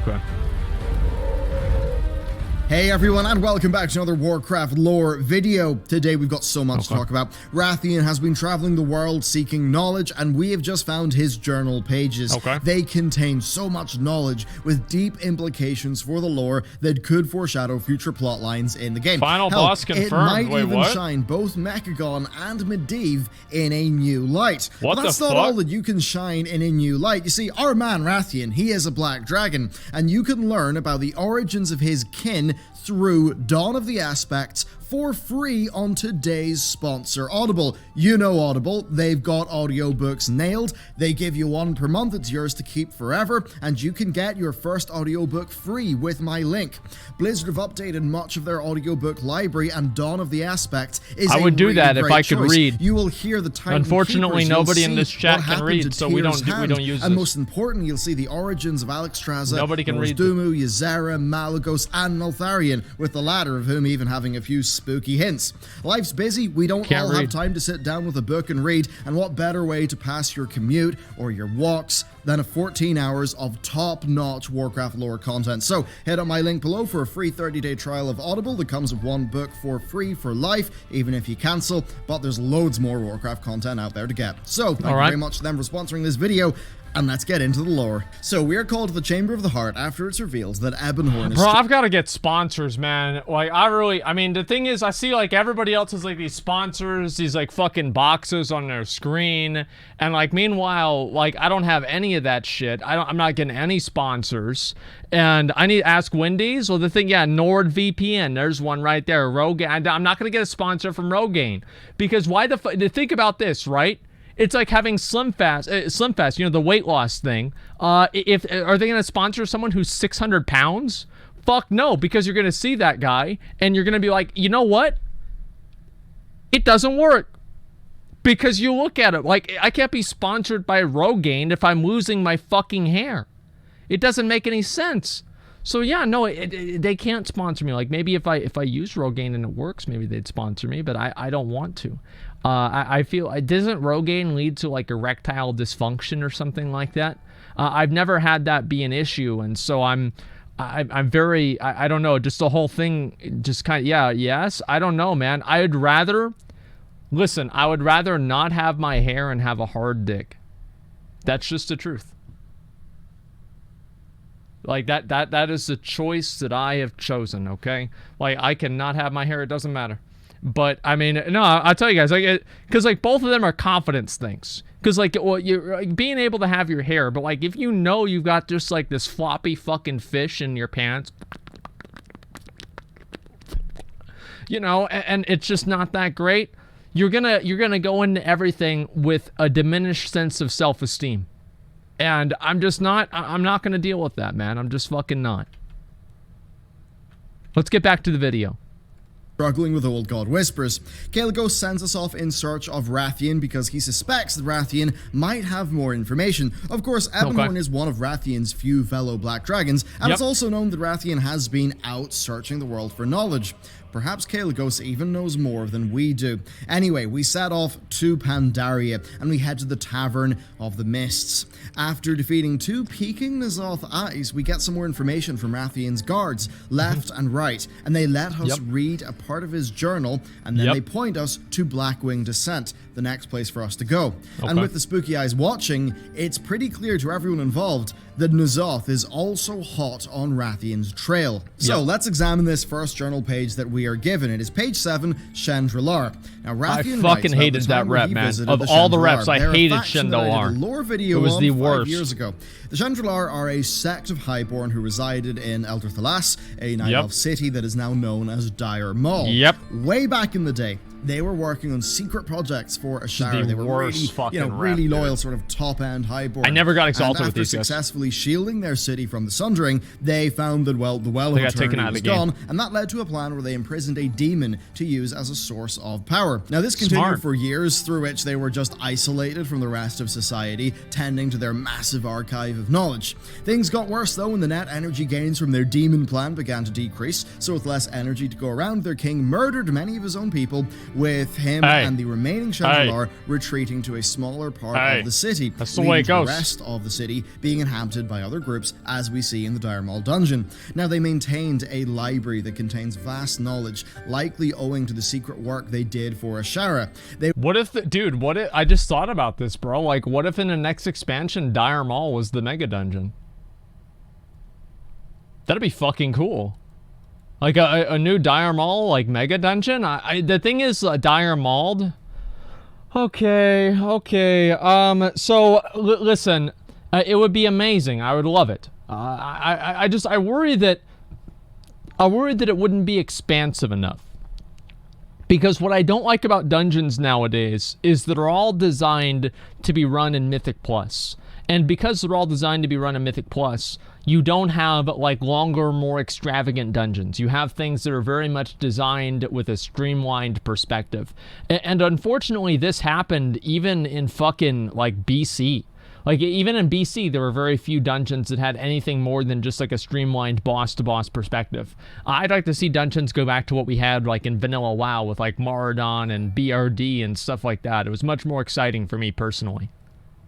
Okay. Hey everyone, and welcome back to another Warcraft lore video. Today we've got so much to talk about. Wrathion has been traveling the world seeking knowledge, and we have just found his journal pages. They contain so much knowledge with deep implications for the lore that could foreshadow future plot lines in the game. Final boss confirmed. It might even shine both Mechagon and Medivh in a new light. What but that's not all that you can shine in a new light. You see, our man Wrathion, he is a black dragon, and you can learn about the origins of his kin through Dawn of the Aspects for free on today's sponsor, Audible. You know Audible, they've got audiobooks nailed. They give you one per month, it's yours to keep forever, and you can get your first audiobook free with my link. Blizzard have updated much of their audiobook library, and Dawn of the Aspects is I would do that if I could read. You will hear the Titan Unfortunately, Keepers. nobody in this chat can read, so we don't use And this. most important, you'll see the origins of Alexstrasza, Nobody can read. Dumu, Ysera, Malagos, and Neltharion, with the latter of whom even having a few spooky hints. Life's busy, we don't all have time to sit down with a book and read, and what better way to pass your commute or your walks than 14 hours of top-notch Warcraft lore content. So head on my link below for a free 30-day trial of Audible that comes with one book for free for life, even if you cancel, but there's loads more Warcraft content out there to get. So thank you very much to them for sponsoring this video. And let's get into the lore. So we are called to the Chamber of the Heart after it's revealed that Ebonhorn is... Bro, I've got to get sponsors, man. Like, I mean, the thing is, I see, like, everybody else has, like, these sponsors, these, like, fucking boxes on their screen. And, like, meanwhile, like, I don't have any of that shit. I'm not getting any sponsors. And I need to ask Wendy's. Well, the thing, yeah, NordVPN. There's one right there. Rogaine. I'm not going to get a sponsor from Rogaine. Because why the fuck... Think about this, right? It's like having Slim Fast, you know, the weight loss thing. Are they going to sponsor someone who's 600 pounds? Fuck no, because you're going to see that guy and you're going to be like, you know what? It doesn't work. Because you look at it, like, I can't be sponsored by Rogaine if I'm losing my fucking hair. It doesn't make any sense. So yeah, no, they can't sponsor me. Like, maybe if I use Rogaine and it works, maybe they'd sponsor me, but I don't want to. I feel, doesn't Rogaine lead to like erectile dysfunction or something like that? I've never had that be an issue, and so I'm very, I don't know, just the whole thing, just kind of, yeah, yes, I don't know, man. I would rather not have my hair and have a hard dick. That's just the truth. Like, that is the choice that I have chosen, okay? Like, I cannot have my hair, it doesn't matter. But, I mean, no, I'll tell you guys, like, because, like, both of them are confidence things. Because, like, well, you're like, being able to have your hair, but, like, if you know you've got just, like, this floppy fucking fish in your pants, you know, and it's just not that great, you're gonna go into everything with a diminished sense of self-esteem. And I'm not gonna deal with that, man. I'm just fucking not. Let's get back to the video. Struggling with old god whispers, Kalecgos sends us off in search of Wrathion because he suspects that Wrathion might have more information. Of course, Ebonhorn is one of Wrathion's few fellow black dragons, and it's also known that Wrathion has been out searching the world for knowledge. Perhaps Kalecgos even knows more than we do. Anyway, we set off to Pandaria, and we head to the Tavern of the Mists. After defeating two peeking ZOTH eyes, we get some more information from Wrathion's guards, left and right, and they let us read a part of his journal, and then they point us to Blackwing Descent, the next place for us to go. And with the spooky eyes watching, it's pretty clear to everyone involved that ZOTH is also hot on Wrathion's trail. So let's examine this first journal page that we are given. It is page 7, Chandrilar. Now, Wrathion I fucking hated that rep, man. Of all the reps, I hated Chandrilar. Lore video it was the worst. 5 years ago. The Chandrilar are a sect of Highborn who resided in Elder Thalas, a Night Elf city that is now known as Dire Maul. Way back in the day, they were working on secret projects for Ashara. They were really, really loyal, sort of top-end Highborn. I never got exalted with these guys. After successfully shielding their city from the Sundering, they found that, well, the Well of Eternity was gone, and that led to a plan where they imprisoned a demon to use as a source of power. Now, this continued for years, through which they were just isolated from the rest of society, tending to their massive archive of knowledge. Things got worse, though, when the net energy gains from their demon plan began to decrease, so with less energy to go around, their king murdered many of his own people, with him and the remaining Chandler retreating to a smaller part of the city. That's the way it goes. The rest of the city being inhabited by other groups, as we see in the Dire Maul dungeon. Now, they maintained a library that contains vast knowledge, likely owing to the secret work they did for Ashara. What if, I just thought about this, bro. Like, what if in the next expansion, Dire Maul was the mega dungeon? That'd be fucking cool. Like a new Dire Maul, like mega dungeon. The thing is, Dire Mauled. Okay. So listen, it would be amazing. I would love it. I worry that it wouldn't be expansive enough. Because what I don't like about dungeons nowadays is that they're all designed to be run in Mythic Plus. And because they're all designed to be run in Mythic Plus, you don't have like longer, more extravagant dungeons. You have things that are very much designed with a streamlined perspective. And unfortunately, this happened even in fucking like BC. Like, even in BC, there were very few dungeons that had anything more than just, like, a streamlined boss-to-boss perspective. I'd like to see dungeons go back to what we had, like, in Vanilla WoW with, like, Maradon and BRD and stuff like that. It was much more exciting for me personally.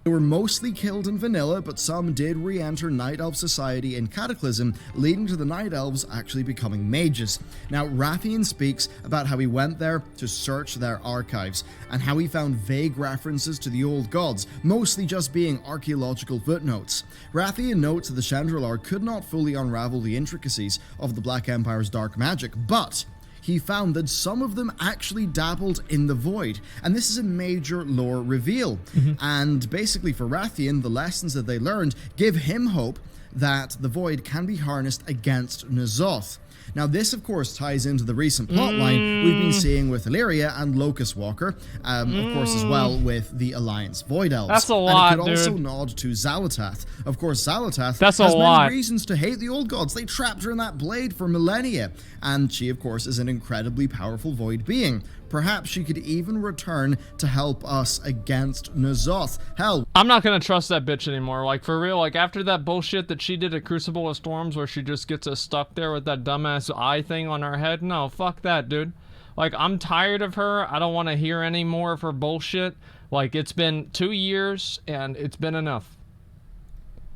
They were mostly killed in vanilla, but some did re-enter Night Elf society in Cataclysm, leading to the Night Elves actually becoming mages. Now, Wrathion speaks about how he went there to search their archives, and how he found vague references to the old gods, mostly just being archaeological footnotes. Wrathion notes that the Chandler could not fully unravel the intricacies of the Black Empire's dark magic, but he found that some of them actually dabbled in the void, and this is a major lore reveal. And basically for Wrathion, the lessons that they learned give him hope that the void can be harnessed against ZOTH. Now, this, of course, ties into the recent plotline we've been seeing with Illyria and Locust Walker, of course, as well with the Alliance Void Elves. That's a lot, and it could also nod to Xal'atath. Of course, Xal'atath has many reasons to hate the old gods. They trapped her in that blade for millennia, and she, of course, is an incredibly powerful void being. Perhaps she could even return to help us against ZOTH. Hell, I'm not gonna trust that bitch anymore. Like, for real, like, after that bullshit that she did at Crucible of Storms where she just gets us stuck there with that dumbass eye thing on her head. No, fuck that, dude. Like, I'm tired of her. I don't want to hear any more of her bullshit. Like, it's been 2 years, and it's been enough.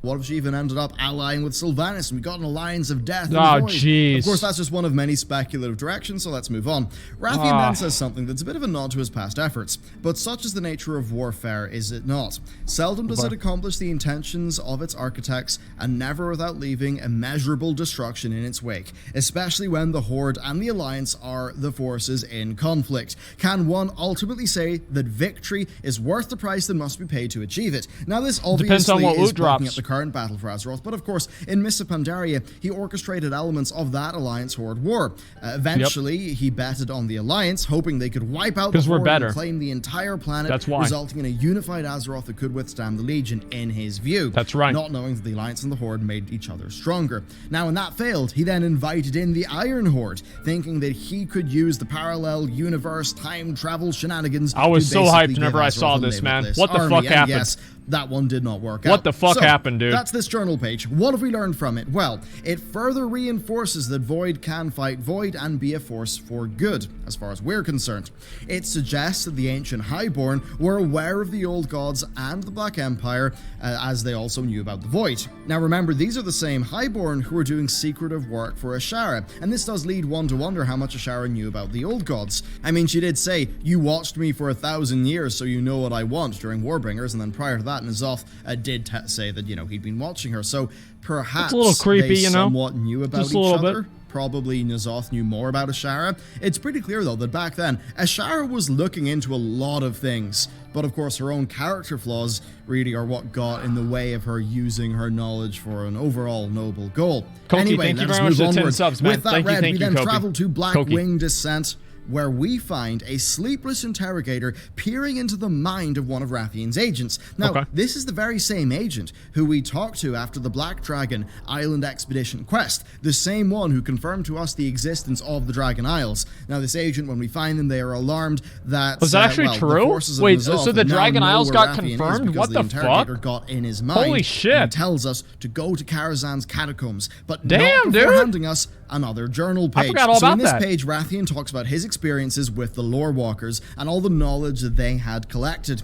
What if she even ended up allying with Sylvanas and we got an alliance of death? Oh, jeez. Of course, that's just one of many speculative directions, so let's move on. Wrathion then says something that's a bit of a nod to his past efforts, but such is the nature of warfare, is it not? Seldom does it accomplish the intentions of its architects, and never without leaving immeasurable destruction in its wake, especially when the Horde and the Alliance are the forces in conflict. Can one ultimately say that victory is worth the price that must be paid to achieve it? Now, this obviously depends on what is loot drops. Up the current battle for Azeroth, but of course, in Mists of Pandaria, he orchestrated elements of that Alliance-Horde war. Eventually, he betted on the Alliance, hoping they could wipe out the Horde and claim the entire planet, resulting in a unified Azeroth that could withstand the Legion, in his view. That's right. Not knowing that the Alliance and the Horde made each other stronger. Now, when that failed, he then invited in the Iron Horde, thinking that he could use the parallel universe time travel shenanigans. I was so hyped whenever I saw this, man. What the fuck happened? Yes, that one did not work out. What the fuck happened, dude? That's this journal page. What have we learned from it? Well, it further reinforces that Void can fight Void and be a force for good, as far as we're concerned. It suggests that the ancient Highborn were aware of the old gods and the Black Empire, as they also knew about the Void. Now remember, these are the same Highborn who were doing secretive work for Ashara, and this does lead one to wonder how much Ashara knew about the old gods. I mean, she did say, "You watched me for 1,000 years, so you know what I want," during Warbringers, and then prior to that, ZOTH did say that, you know, he'd been watching her, so perhaps a little creepy, they somewhat knew about each other. Bit. Probably ZOTH knew more about Ashara. It's pretty clear, though, that back then, Ashara was looking into a lot of things, but of course her own character flaws really are what got in the way of her using her knowledge for an overall noble goal. Koki, anyway, thank you let's very move much for the 10 onward. subs, man. With that Thank read, you, we then Koki. travel to Blackwing Descent, where we find a sleepless interrogator peering into the mind of one of Wrathion's agents. Now, this is the very same agent who we talked to after the Black Dragon Island Expedition quest, the same one who confirmed to us the existence of the Dragon Isles. Now, this agent, when we find them, they are alarmed that... Was that actually true? Wait, so the Dragon Isles got confirmed? What the fuck? Got in his mind. Holy shit. And tells us to go to Karazhan's catacombs, but damn, not before handing us another journal page. I forgot all about in this that. page, Wrathion talks about his experiences with the Lore Walkers and all the knowledge that they had collected.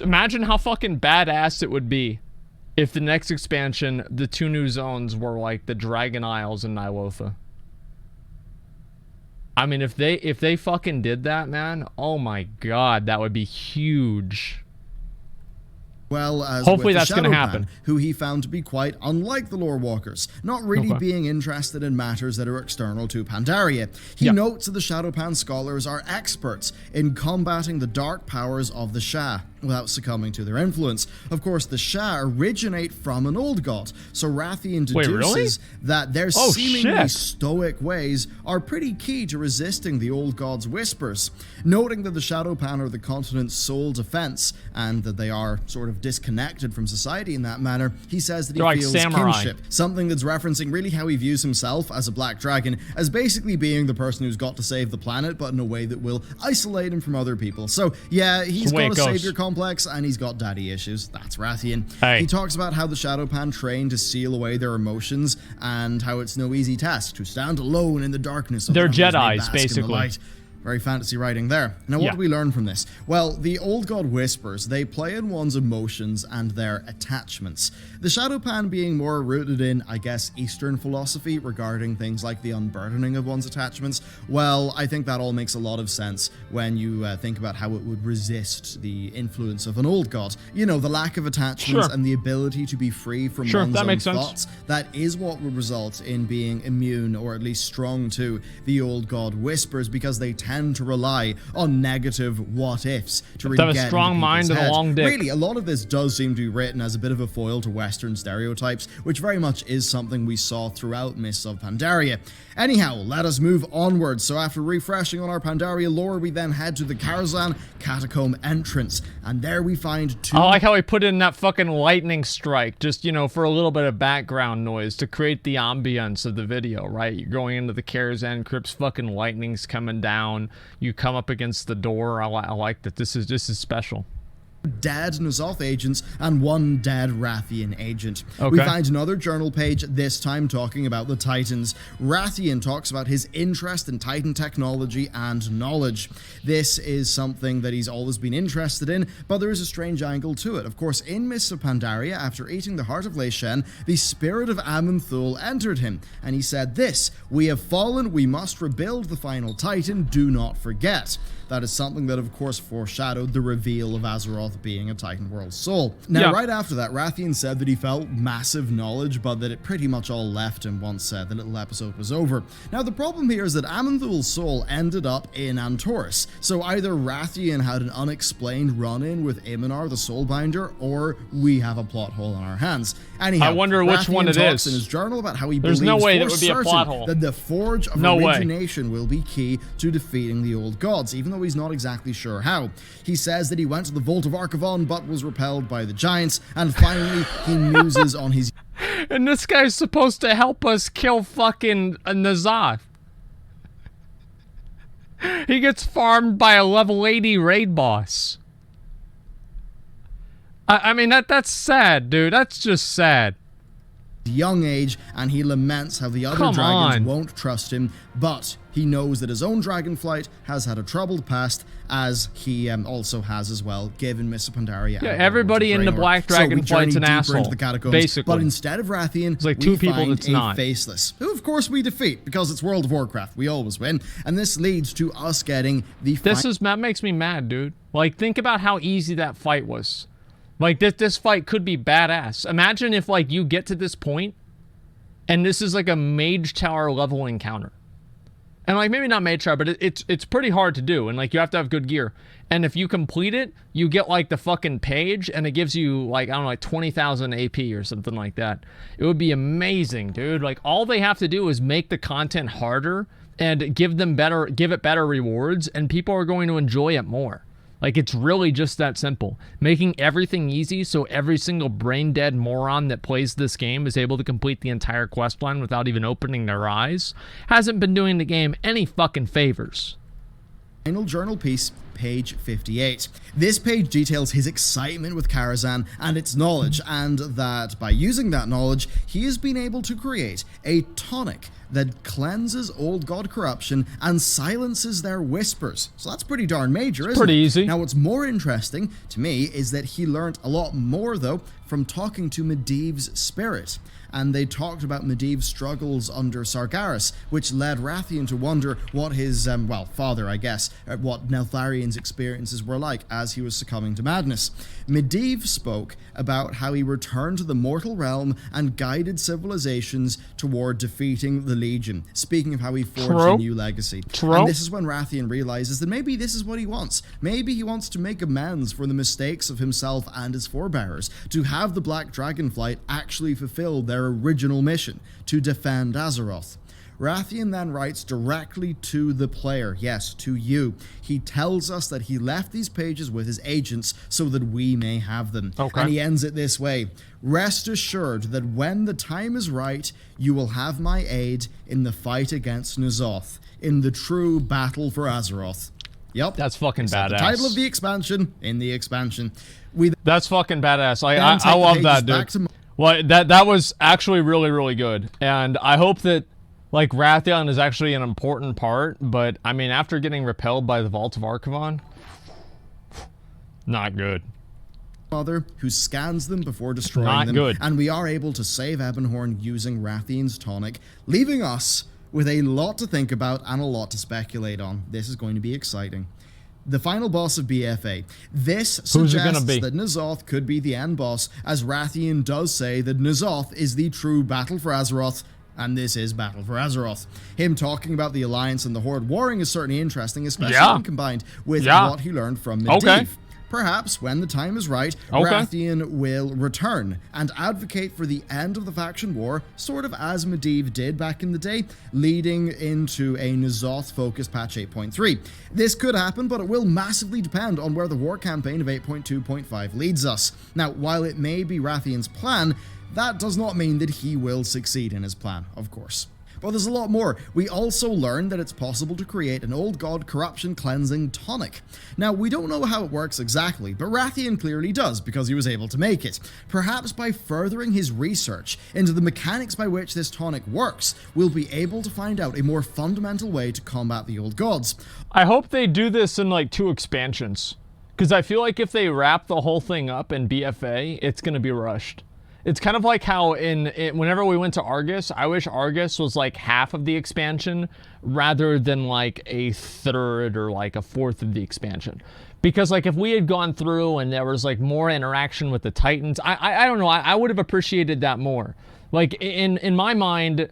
Imagine how fucking badass it would be if the next expansion, the 2 new zones were like the Dragon Isles and Ny'alotha. I mean, if they fucking did that, man, oh my god, that would be huge. Well as hopefully with that's going to happen. Who he found to be quite unlike the Lore Walkers, not really being interested in matters that are external to Pandaria. He notes that the Shadowpan scholars are experts in combating the dark powers of the Shah without succumbing to their influence. Of course, the Shah originate from an old god, so Wrathion deduces that their seemingly stoic ways are pretty key to resisting the old god's whispers. Noting that the Shadowpan are the continent's sole defense, and that they are sort of disconnected from society in that manner, he says that he feels kinship, something that's referencing really how he views himself as a black dragon, as basically being the person who's got to save the planet, but in a way that will isolate him from other people. So yeah, he's got a savior complex, and he's got daddy issues. That's Wrathion. He talks about how the Shadowpan train to seal away their emotions, and how it's no easy task to stand alone in the darkness of they're Jedis, basically. Very fantasy writing there. Now, what do we learn from this? Well, the old god whispers, they play in one's emotions and their attachments. The Shadowpan being more rooted in, I guess, Eastern philosophy regarding things like the unburdening of one's attachments. Well, I think that all makes a lot of sense when you think about how it would resist the influence of an old god. You know, the lack of attachments and the ability to be free from one's own thoughts. That is what would result in being immune, or at least strong to, the old god whispers, because they tend to rely on negative what-ifs to really get into strong mind and a long dick. Really, a lot of this does seem to be written as a bit of a foil to Western stereotypes, which very much is something we saw throughout Mists of Pandaria. Anyhow, let us move onward. So after refreshing on our Pandaria lore, we then head to the Karazhan Catacomb entrance, and there we find 2... I like how he put in that fucking lightning strike, just, you know, for a little bit of background noise to create the ambience of the video, right? You're going into the Karazhan crypts, fucking lightning's coming down, you come up against the door. I like that. This is special. Dead ZOTH agents and 1 dead Wrathion agent. We find another journal page, this time talking about the Titans. Wrathion talks about his interest in Titan technology and knowledge. This is something that he's always been interested in, but there is a strange angle to it. Of course, in Mists of Pandaria, after eating the heart of Lei Shen, the spirit of Aman'Thul entered him, and he said this: "We have fallen, we must rebuild the final Titan, do not forget." That is something that, of course, foreshadowed the reveal of Azeroth being a Titan World soul. Now, right after that, Wrathion said that he felt massive knowledge, but that it pretty much all left him once the little episode was over. Now, the problem here is that Aman'Thul's soul ended up in Antorus, so either Wrathion had an unexplained run-in with Iminar, the Soulbinder, or we have a plot hole on our hands. Anyhow, I wonder which one it talks is. in his journal about how he There's believes no way for that would be a plot hole. that the Forge of Origination will be key to defeating the old gods, even though he's not exactly sure how. He says that he went to the Vault of Archivon but was repelled by the giants, and finally he muses on his... And this guy's supposed to help us kill fucking ZOTH. He gets farmed by a level 80 raid boss. I mean, that's sad, dude. That's just sad. Young age, and he laments how the other dragons won't trust him, but he knows that his own dragonflight has had a troubled past, as he also has as well, given Mists of Pandaria. Yeah, everybody in the Black Dragonflight's an asshole, basically. But instead of Wrathion, it's like 2 people find that's not. Faceless, who of course we defeat, because it's World of Warcraft, we always win, and this leads to us getting the... That makes me mad, dude. Like, think about how easy that fight was. Like, this fight could be badass. Imagine if, like, you get to this point, and this is, like, a Mage Tower level encounter. And, like, maybe not Mage Tower, but it's pretty hard to do, and, like, you have to have good gear. And if you complete it, you get, like, the fucking page, and it gives you, like, I don't know, like, 20,000 AP or something like that. It would be amazing, dude. Like, all they have to do is make the content harder and give it better rewards, and people are going to enjoy it more. Like, it's really just that simple. Making everything easy so every single brain-dead moron that plays this game is able to complete the entire questline without even opening their eyes hasn't been doing the game any fucking favors. Final journal piece page 58. This page details his excitement with Karazhan and its knowledge, and that by using that knowledge, he has been able to create a tonic that cleanses old god corruption and silences their whispers. So that's pretty darn major, isn't it? Pretty easy. Now, what's more interesting to me is that he learned a lot more, though, from talking to Medivh's spirit. And they talked about Medivh's struggles under Sargeras, which led Wrathion to wonder what his, father, I guess, what Neltharion's experiences were like as he was succumbing to madness. Medivh spoke about how he returned to the mortal realm and guided civilizations toward defeating the Legion, speaking of how he forged a new legacy. And this is when Wrathion realizes that maybe this is what he wants. Maybe he wants to make amends for the mistakes of himself and his forebears, to have the Black Dragonflight actually fulfill their original mission, to defend Azeroth. Wrathion then writes directly to the player, yes, to you. He tells us that he left these pages with his agents so that we may have them. And he ends it this way: rest assured that when the time is right, you will have my aid in the fight against ZOTH, in the true battle for Azeroth. Yep. That's fucking badass. The title of the expansion in the expansion. That's fucking badass. I love that, dude. Well, that was actually really, really good. And I hope that, like, Wrathion is actually an important part, but, I mean, after getting repelled by the Vault of Archivon, not good. Mother, who scans them before destroying them. Good. And we are able to save Ebonhorn using Wrathion's tonic, leaving us with a lot to think about and a lot to speculate on. This is going to be exciting. The final boss of BFA. This suggests that ZOTH could be the end boss, as Wrathion does say that ZOTH is the true battle for Azeroth, and this is Battle for Azeroth. Him talking about the Alliance and the Horde warring is certainly interesting, especially when combined with what he learned from Medivh. Perhaps, when the time is right, Wrathion will return and advocate for the end of the faction war, sort of as Medivh did back in the day, leading into a ZOTH-focused patch 8.3. This could happen, but it will massively depend on where the war campaign of 8.2.5 leads us. Now, while it may be Wrathion's plan, that does not mean that he will succeed in his plan, of course. But there's a lot more. We also learned that it's possible to create an old god corruption cleansing tonic. Now, we don't know how it works exactly, but Wrathion clearly does because he was able to make it. Perhaps by furthering his research into the mechanics by which this tonic works, we'll be able to find out a more fundamental way to combat the old gods. I hope they do this in like 2 expansions, because I feel like if they wrap the whole thing up in BFA, it's going to be rushed. It's kind of like how whenever we went to Argus, I wish Argus was like half of the expansion rather than like a third or like a fourth of the expansion. Because like if we had gone through and there was like more interaction with the Titans, I don't know, I would have appreciated that more. Like in my mind,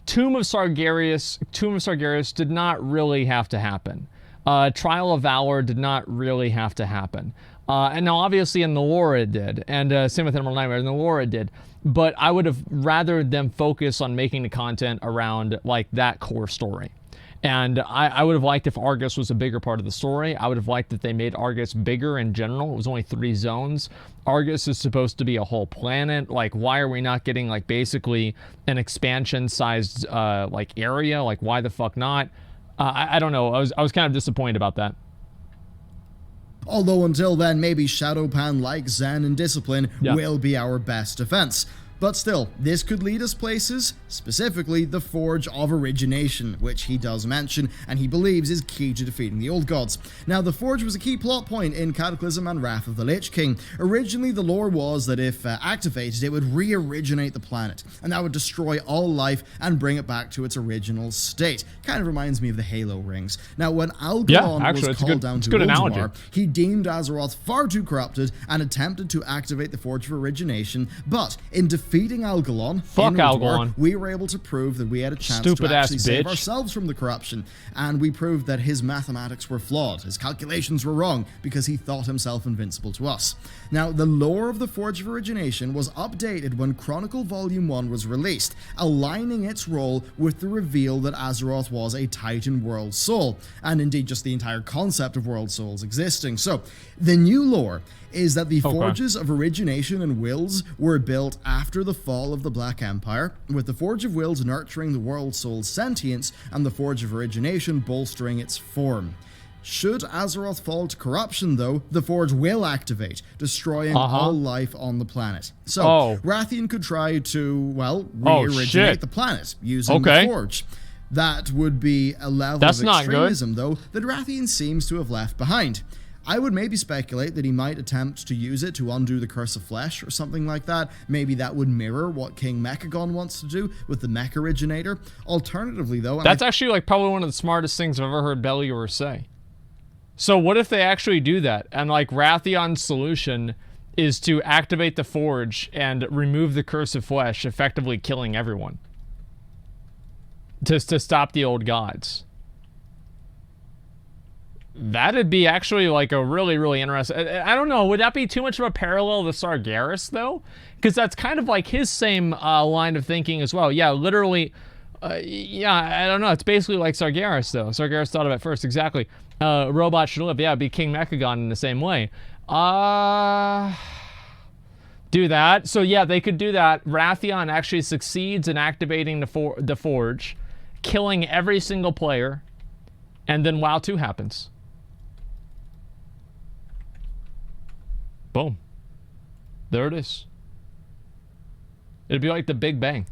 Tomb of Sargeras did not really have to happen. Trial of Valor did not really have to happen. And now, obviously, in the lore it did, and same with Emerald Nightmare, in the lore it did. But I would have rather them focus on making the content around, like, that core story. And I would have liked if Argus was a bigger part of the story. I would have liked that they made Argus bigger in general. It was only 3 zones. Argus is supposed to be a whole planet. Like, why are we not getting, like, basically an expansion-sized, like, area? Like, why the fuck not? I don't know. I was kind of disappointed about that. Although until then, maybe Shadowpan, like Zen and Discipline, will be our best defense. But still, this could lead us places, specifically the Forge of Origination, which he does mention, and he believes is key to defeating the Old Gods. Now, the Forge was a key plot point in Cataclysm and Wrath of the Lich King. Originally, the lore was that if activated, it would re-originate the planet, and that would destroy all life and bring it back to its original state. Kind of reminds me of the Halo rings. Now, when Algalon was called down to Ulduar, he deemed Azeroth far too corrupted and attempted to activate the Forge of Origination, but in defeating Algalon, we were able to prove that we had a chance to actually save ourselves from the corruption, and we proved that his mathematics were flawed, his calculations were wrong, because he thought himself invincible to us. Now, the lore of the Forge of Origination was updated when Chronicle Volume 1 was released, aligning its role with the reveal that Azeroth was a Titan World Soul, and indeed just the entire concept of World Souls existing. So, the new lore is that the Forges of Origination and Wills were built after the fall of the Black Empire, with the Forge of Wills nurturing the World Soul's sentience and the Forge of Origination bolstering its form. Should Azeroth fall to corruption, though, the Forge will activate, destroying all life on the planet. So, Wrathion could try to, well, re-originate the planet using the Forge. That would be a level of extremism, though, that Wrathion seems to have left behind. I would maybe speculate that he might attempt to use it to undo the Curse of Flesh or something like that. Maybe that would mirror what King Mechagon wants to do with the Mech Originator. Alternatively, though... That's actually like probably one of the smartest things I've ever heard Bellular say. So what if they actually do that? And like Wrathion's solution is to activate the Forge and remove the Curse of Flesh, effectively killing everyone. To stop the old gods. That'd be actually like a really, really interesting... I don't know, would that be too much of a parallel to Sargeras, though? Because that's kind of like his same line of thinking as well. Yeah, literally... yeah, I don't know. It's basically like Sargeras, though. Sargeras thought of it first, exactly. Robots should live. Yeah, it'd be King Mechagon in the same way. Do that. So yeah, they could do that. Wrathion actually succeeds in activating the Forge, killing every single player, and then WoW 2 happens. Boom. There it is. It'd be like the Big Bang.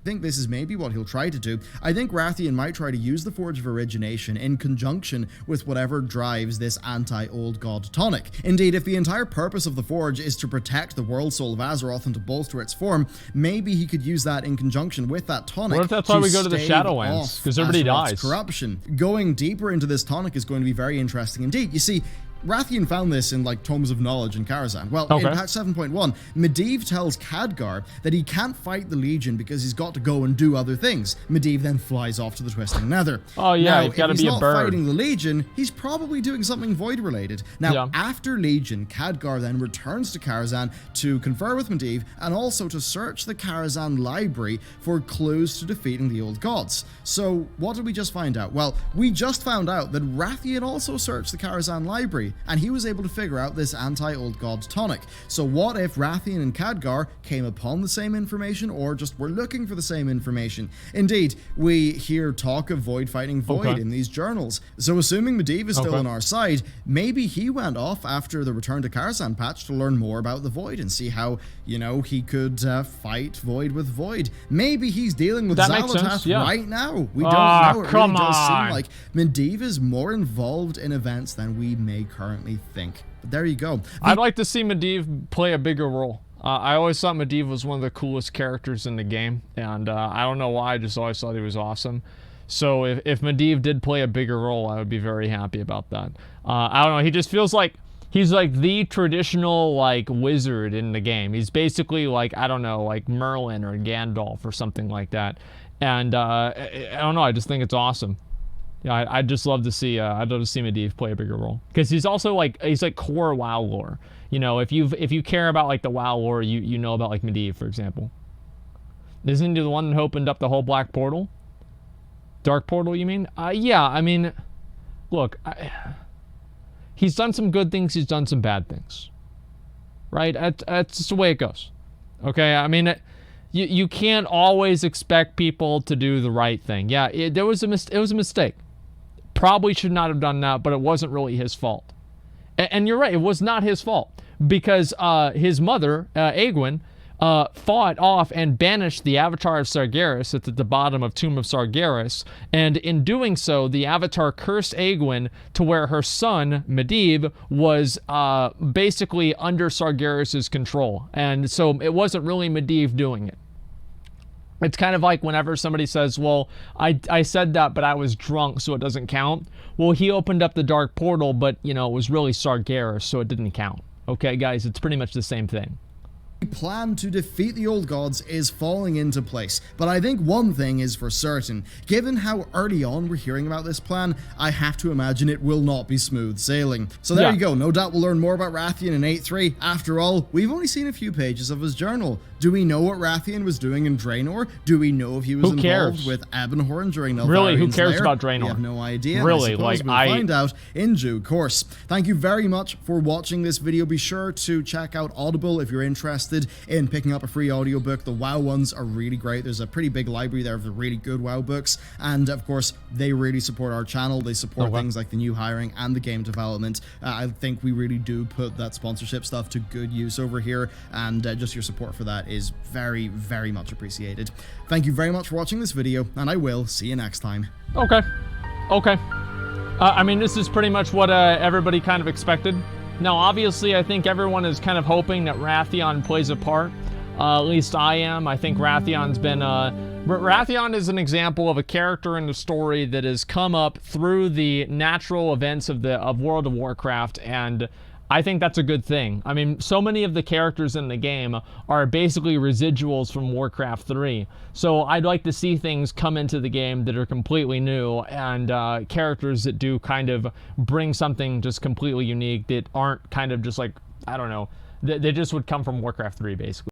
I think this is maybe what he'll try to do. I think Wrathion might try to use the Forge of Origination in conjunction with whatever drives this anti-Old God tonic. Indeed, if the entire purpose of the Forge is to protect the World Soul of Azeroth and to bolster its form, maybe he could use that in conjunction with that tonic. What if that's why we go to the Shadowlands? Because everybody dies. Corruption. Going deeper into this tonic is going to be very interesting indeed. You see, Wrathion found this in like Tomes of Knowledge in Karazhan. Well, in patch 7.1, Medivh tells Khadgar that he can't fight the Legion because he's got to go and do other things. Medivh then flies off to the Twisting Nether. Oh yeah, you've got to be a bird. If he's not fighting the Legion, he's probably doing something Void related. Now, after Legion, Khadgar then returns to Karazhan to confer with Medivh and also to search the Karazhan library for clues to defeating the Old Gods. So, what did we just find out? Well, we just found out that Wrathion also searched the Karazhan library, and he was able to figure out this anti-Old God tonic. So what if Wrathion and Khadgar came upon the same information, or just were looking for the same information? Indeed, we hear talk of Void fighting Void in these journals. So assuming Medivh is still on our side, maybe he went off after the Return to Karazhan patch to learn more about the Void and see how, you know, he could fight Void with Void. Maybe he's dealing with Xal'atath right now. We don't know. It really does seem like Medivh is more involved in events than we may currently think. But there you go. I'd like to see Medivh play a bigger role. I always thought Medivh was one of the coolest characters in the game, and I don't know why, I just always thought he was awesome. So if Medivh did play a bigger role, I would be very happy about that. I don't know, he just feels like he's like the traditional like wizard in the game. He's basically like, I don't know, like Merlin or Gandalf or something like that. And I don't know, I just think it's awesome. Yeah, I'd just love to see Medivh play a bigger role, because he's also like, he's like core WoW lore. You know, if you care about like the WoW lore, you know about like Medivh, for example. Isn't he the one that opened up the whole Black Portal? Dark Portal, you mean? Yeah, I mean, look, he's done some good things, he's done some bad things, right? That's just the way it goes. Okay, I mean, you can't always expect people to do the right thing. Yeah, it was a mistake. Probably should not have done that, but it wasn't really his fault. And you're right, it was not his fault, because his mother, Egwene, fought off and banished the Avatar of Sargeras at the bottom of Tomb of Sargeras, and in doing so, the Avatar cursed Egwene to where her son, Medivh, was basically under Sargeras' control, and so it wasn't really Medivh doing it. It's kind of like whenever somebody says, well, I said that, but I was drunk, so it doesn't count. Well, he opened up the Dark Portal, but, you know, it was really Sargeras, so it didn't count. Okay, guys, it's pretty much the same thing. The plan to defeat the Old Gods is falling into place, but I think one thing is for certain. Given how early on we're hearing about this plan, I have to imagine it will not be smooth sailing. So there you go, no doubt we'll learn more about Wrathion in 8.3. After all, we've only seen a few pages of his journal, Do we know what Wrathion was doing in Draenor? Do we know if he was involved with Ebonhorn during Neltharion? Really, who cares lair? about Draenor? We have no idea. Really, we'll find out in due course. Thank you very much for watching this video. Be sure to check out Audible if you're interested in picking up a free audiobook. The WoW ones are really great. There's a pretty big library there of the really good WoW books, and of course they really support our channel. They support things like the new hiring and the game development. I think we really do put that sponsorship stuff to good use over here, and just your support for that is very, very much appreciated. Thank you very much for watching this video, and I will see you next time. Okay. I mean, this is pretty much what everybody kind of expected. Now, obviously, I think everyone is kind of hoping that Wrathion plays a part. At least I am. I think Wrathion's been... Wrathion is an example of a character in the story that has come up through the natural events of World of Warcraft, and I think that's a good thing. I mean, so many of the characters in the game are basically residuals from Warcraft 3. So I'd like to see things come into the game that are completely new, and characters that do kind of bring something just completely unique that aren't kind of just like, I don't know, they just would come from Warcraft 3, basically.